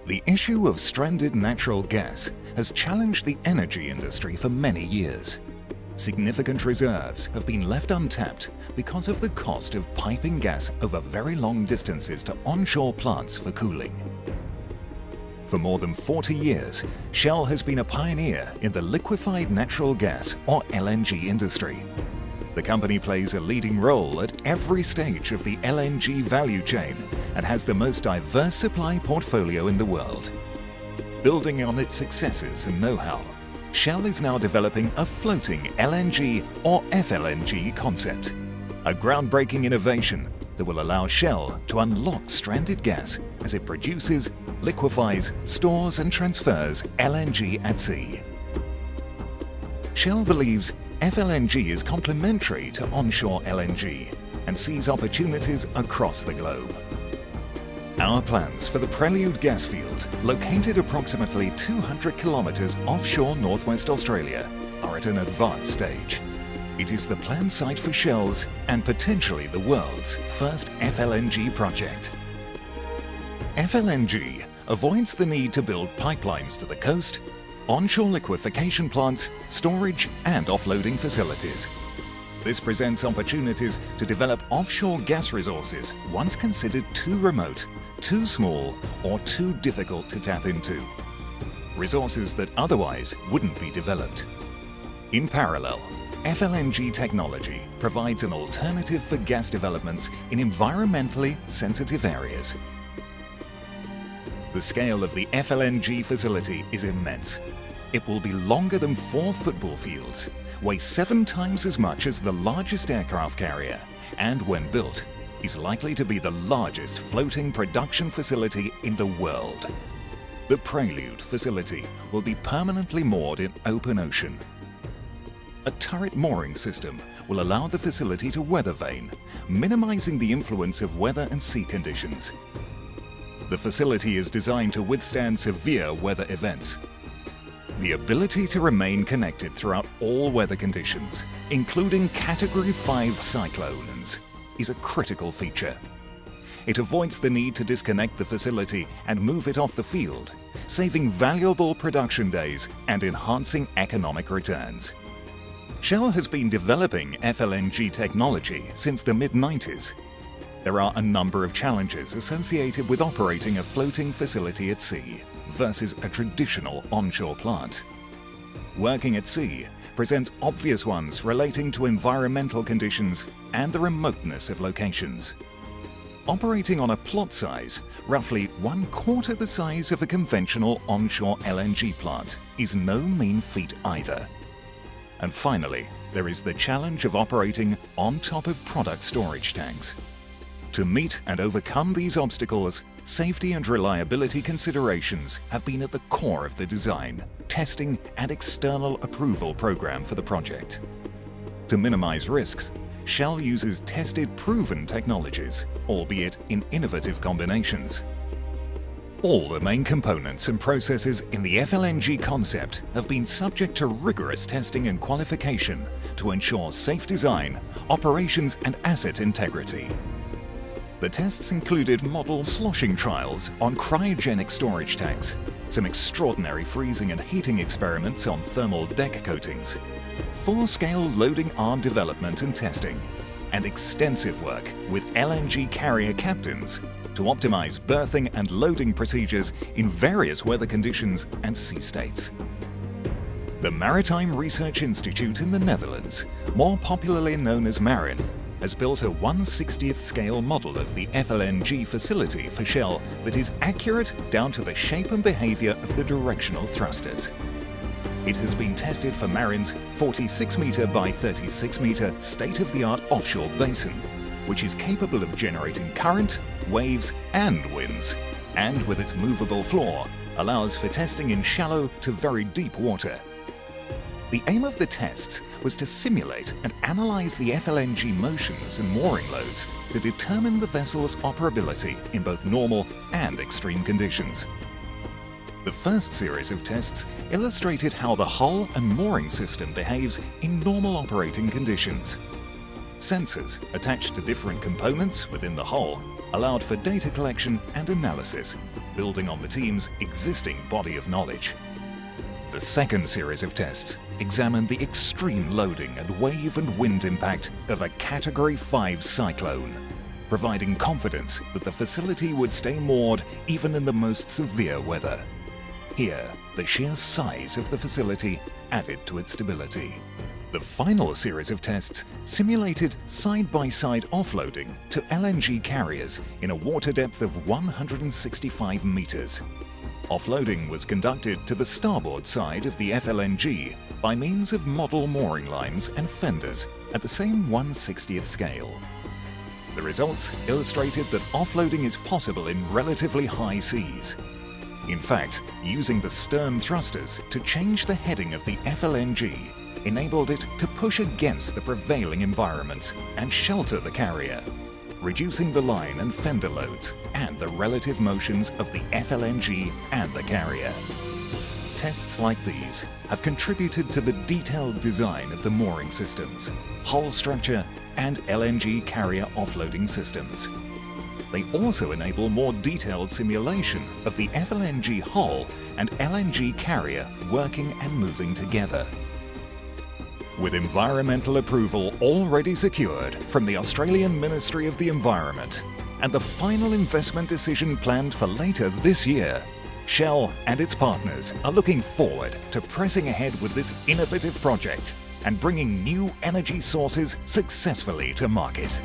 The issue of stranded natural gas has challenged the energy industry for many years. Significant reserves have been left untapped because of the cost of piping gas over very long distances to onshore plants for cooling. For more than 40 years, Shell has been a pioneer in the liquefied natural gas or LNG industry. The company plays a leading role at every stage of the LNG value chain and has the most diverse supply portfolio in the world. Building on its successes and know-how, Shell is now developing a floating LNG or FLNG concept, a groundbreaking innovation that will allow Shell to unlock stranded gas as it produces, liquefies, stores and transfers LNG at sea. Shell believes FLNG is complementary to onshore LNG and sees opportunities across the globe. Our plans for the Prelude gas field, located approximately 200 kilometers offshore northwest Australia, are at an advanced stage. It is the planned site for Shell's and potentially the world's first FLNG project. FLNG avoids the need to build pipelines to the coast, onshore liquefaction plants, storage and offloading facilities. This presents opportunities to develop offshore gas resources once considered too remote, too small or too difficult to tap into. Resources that otherwise wouldn't be developed. In parallel, FLNG technology provides an alternative for gas developments in environmentally sensitive areas. The scale of the FLNG facility is immense. It will be longer than 4 football fields, weigh 7 times as much as the largest aircraft carrier, and when built, is likely to be the largest floating production facility in the world. The Prelude facility will be permanently moored in open ocean. A turret mooring system will allow the facility to weather vane, minimizing the influence of weather and sea conditions. The facility is designed to withstand severe weather events. The ability to remain connected throughout all weather conditions, including Category 5 cyclones, is a critical feature. It avoids the need to disconnect the facility and move it off the field, saving valuable production days and enhancing economic returns. Shell has been developing FLNG technology since the mid-90s. There are a number of challenges associated with operating a floating facility at sea versus a traditional onshore plant. Working at sea presents obvious ones relating to environmental conditions and the remoteness of locations. Operating on a plot size roughly 1/4 the size of a conventional onshore LNG plant is no mean feat either. And finally, there is the challenge of operating on top of product storage tanks. To meet and overcome these obstacles, safety and reliability considerations have been at the core of the design, testing and external approval program for the project. To minimize risks, Shell uses tested, proven technologies, albeit in innovative combinations. All the main components and processes in the FLNG concept have been subject to rigorous testing and qualification to ensure safe design, operations and asset integrity. The tests included model sloshing trials on cryogenic storage tanks, some extraordinary freezing and heating experiments on thermal deck coatings, full-scale loading arm development and testing, and extensive work with LNG carrier captains to optimize berthing and loading procedures in various weather conditions and sea states. The Maritime Research Institute in the Netherlands, more popularly known as MARIN, has built a 1/60th scale model of the FLNG facility for Shell that is accurate down to the shape and behavior of the directional thrusters. It has been tested for MARIN's 46 meter by 36 meter state-of-the-art offshore basin, which is capable of generating current, waves and winds, and with its movable floor, allows for testing in shallow to very deep water. The aim of the tests was to simulate and analyze the FLNG motions and mooring loads to determine the vessel's operability in both normal and extreme conditions. The first series of tests illustrated how the hull and mooring system behaves in normal operating conditions. Sensors attached to different components within the hull allowed for data collection and analysis, building on the team's existing body of knowledge. The second series of tests examined the extreme loading and wave and wind impact of a Category 5 cyclone, providing confidence that the facility would stay moored even in the most severe weather. Here, the sheer size of the facility added to its stability. The final series of tests simulated side-by-side offloading to LNG carriers in a water depth of 165 meters. Offloading was conducted to the starboard side of the FLNG by means of model mooring lines and fenders at the same 1/60th scale. The results illustrated that offloading is possible in relatively high seas. In fact, using the stern thrusters to change the heading of the FLNG enabled it to push against the prevailing environment and shelter the carrier, reducing the line and fender loads and the relative motions of the FLNG and the carrier. Tests like these have contributed to the detailed design of the mooring systems, hull structure, and LNG carrier offloading systems. They also enable more detailed simulation of the FLNG hull and LNG carrier working and moving together. With environmental approval already secured from the Australian Ministry of the Environment and the final investment decision planned for later this year, Shell and its partners are looking forward to pressing ahead with this innovative project and bringing new energy sources successfully to market.